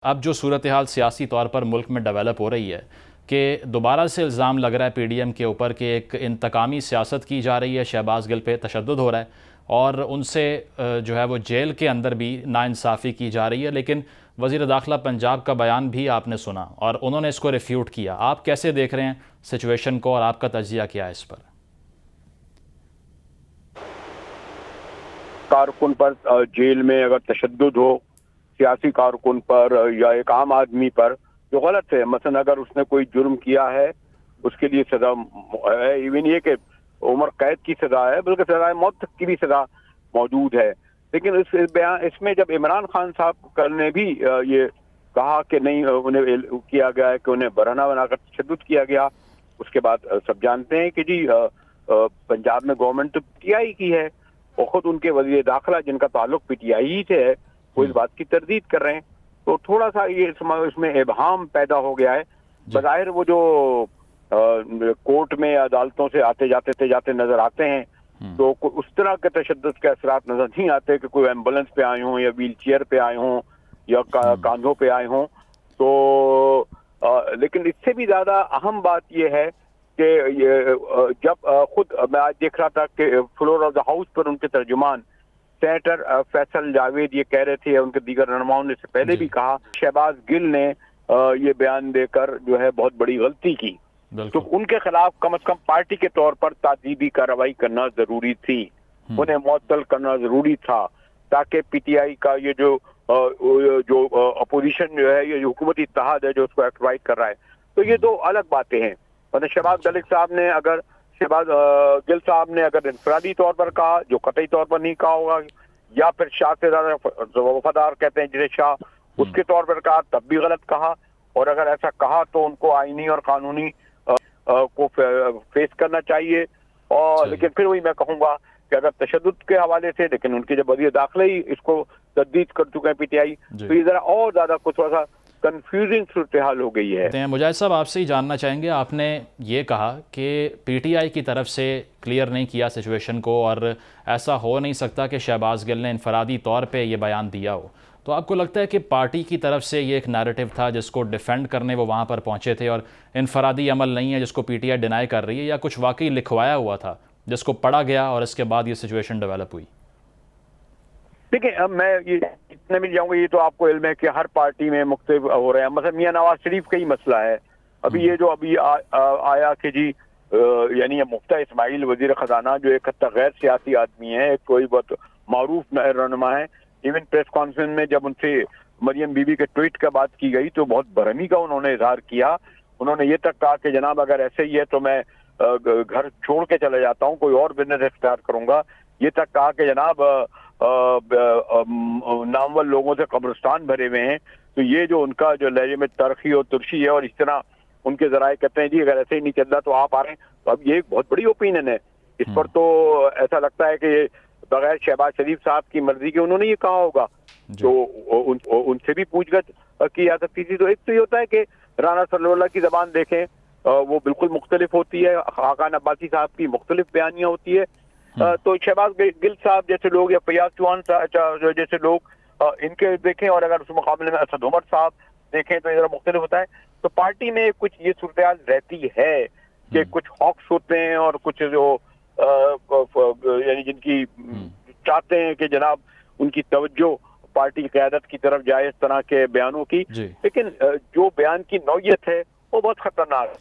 اب جو صورتحال سیاسی طور پر ملک میں ڈیولپ ہو رہی ہے کہ دوبارہ سے الزام لگ رہا ہے پی ڈی ایم کے اوپر کہ ایک انتقامی سیاست کی جا رہی ہے، شہباز گل پہ تشدد ہو رہا ہے اور ان سے جو ہے وہ جیل کے اندر بھی ناانصافی کی جا رہی ہے۔ لیکن وزیر داخلہ پنجاب کا بیان بھی آپ نے سنا اور انہوں نے اس کو ریفیوٹ کیا۔ آپ کیسے دیکھ رہے ہیں سچویشن کو اور آپ کا تجزیہ کیا ہے اس پر؟ کارکن پر جیل میں اگر تشدد ہو سیاسی کارکن پر یا ایک عام آدمی پر جو غلط ہے، مثلا اگر اس نے کوئی جرم کیا ہے اس کے لیے سزا ہے، ایون یہ کہ عمر قید کی سزا ہے، بلکہ سزائے موت تک کی بھی سزا موجود ہے۔ لیکن اس میں جب عمران خان صاحب نے بھی یہ کہا کہ نہیں، انہیں کیا گیا ہے کہ انہیں برہنہ بنا کر تشدد کیا گیا، اس کے بعد سب جانتے ہیں کہ جی پنجاب میں گورنمنٹ تو پی ٹی آئی کی ہے اور خود ان کے وزیر داخلہ جن کا تعلق پی ٹی آئی سے ہے وہ اس بات کی تردید کر رہے ہیں۔ تو تھوڑا سا یہ اس میں ابہام پیدا ہو گیا ہے۔ بظاہر وہ جو کورٹ میں عدالتوں سے آتے جاتے نظر آتے ہیں تو اس طرح کے تشدد کے اثرات نظر نہیں آتے کہ کوئی ایمبولینس پہ آئے ہوں یا ویل چیئر پہ آئے ہوں یا کاندھوں پہ آئے ہوں۔ تو لیکن اس سے بھی زیادہ اہم بات یہ ہے کہ جب خود میں آج دیکھ رہا تھا کہ فلور آف دا ہاؤس پر ان کے ترجمان سینیٹر فیصل جاوید یہ کہہ رہے تھے، ان کے دیگر رہنماؤں نے اس سے پہلے بھی کہا، شہباز گل نے یہ بیان دے کر جو ہے بہت بڑی غلطی کی، تو ان کے خلاف کم از کم پارٹی کے طور پر تعزیبی کارروائی کرنا ضروری تھی، انہیں معطل کرنا ضروری تھا، تاکہ پی ٹی آئی کا یہ جو اپوزیشن جو ہے، یہ حکومتی اتحاد ہے جو اس کو ایکٹیوائٹ کر رہا ہے، تو یہ دو الگ باتیں ہیں۔ شہباز گل صاحب نے اگر انفرادی طور پر کہا جو قطعی طور پر نہیں کہا ہوگا، یا پھر شاہ سے زیادہ وفادار کہتے ہیں جنہیں شاہ، اس کے طور پر کہا تب بھی غلط کہا، اور اگر ایسا کہا تو ان کو آئینی اور قانونی کو فیس کرنا چاہیے۔ اور لیکن پھر وہی میں کہوں گا کہ اگر تشدد کے حوالے سے، لیکن ان کے جب وزیر داخلہ ہی اس کو تردید کر چکے ہیں پی ٹی آئی، تو یہ ذرا اور زیادہ کچھ تھوڑا سا کنفیوزنگ صورتحال ہو گئی ہے۔ مجاہد صاحب، آپ سے ہی جاننا چاہیں گے، آپ نے یہ کہا کہ پی ٹی آئی کی طرف سے کلیئر نہیں کیا سچویشن کو اور ایسا ہو نہیں سکتا کہ شہباز گل نے انفرادی طور پہ یہ بیان دیا ہو، تو آپ کو لگتا ہے کہ پارٹی کی طرف سے یہ ایک نیریٹو تھا جس کو ڈیفینڈ کرنے وہ وہاں پر پہنچے تھے اور انفرادی عمل نہیں ہے جس کو پی ٹی آئی ڈینائی کر رہی ہے، یا کچھ واقعی لکھوایا ہوا تھا جس کو پڑھا گیا اور اس کے بعد یہ سچویشن ڈیولپ ہوئی؟ دیکھیں، اب میں یہ اتنے بھی جاؤں گا، یہ تو آپ کو علم ہے کہ ہر پارٹی میں مختلف ہو رہے ہیں، مثلا میاں نواز شریف کا ہی مسئلہ ہے۔ ابھی یہ جو ابھی آیا کہ جی یعنی یہ مفتہ اسماعیل وزیر خزانہ جو ایک حد تک غیر سیاسی آدمی ہے، کوئی بہت معروف رہنما ہے، ایون پریس کانفرنس میں جب ان سے مریم بی بی کے ٹویٹ کا بات کی گئی تو بہت برہمی کا انہوں نے اظہار کیا۔ انہوں نے یہ تک کہا کہ جناب اگر ایسے ہی ہے تو میں گھر چھوڑ کے چلے جاتا ہوں، کوئی اور بزنس اختیار کروں گا۔ یہ تک کہا کہ جناب نامور لوگوں سے قبرستان بھرے ہوئے ہیں، تو یہ جو ان کا جو لہجے میں ترخی اور ترشی ہے، اور اس طرح ان کے ذرائع کہتے ہیں جی اگر ایسے ہی نہیں چل رہا تو آپ آ رہے ہیں، تو اب یہ ایک بہت بڑی اوپینین ہے۔ اس پر تو ایسا لگتا ہے کہ بغیر شہباز شریف صاحب کی مرضی کے انہوں نے یہ کہا ہوگا، تو ان سے بھی پوچھ گچھ کی جا سکتی تھی۔ تو ایک تو یہ ہوتا ہے کہ رانا صلی اللہ کی زبان دیکھیں، وہ بالکل مختلف ہوتی ہے، خاقان عباسی صاحب کی مختلف بیانیاں ہوتی ہے، تو شہباز گل صاحب جیسے لوگ یا فیاض چوہان جیسے لوگ ان کے دیکھیں، اور اگر اس مقابلے میں اسد عمر صاحب دیکھیں تو یہ ذرا مختلف ہوتا ہے۔ تو پارٹی میں کچھ یہ صورتحال رہتی ہے کہ کچھ ہاکس ہوتے ہیں اور کچھ جو یعنی جن کی چاہتے ہیں کہ جناب ان کی توجہ پارٹی کی قیادت کی طرف جائے اس طرح کے بیانوں کی، لیکن جو بیان کی نوعیت ہے وہ بہت خطرناک ہے۔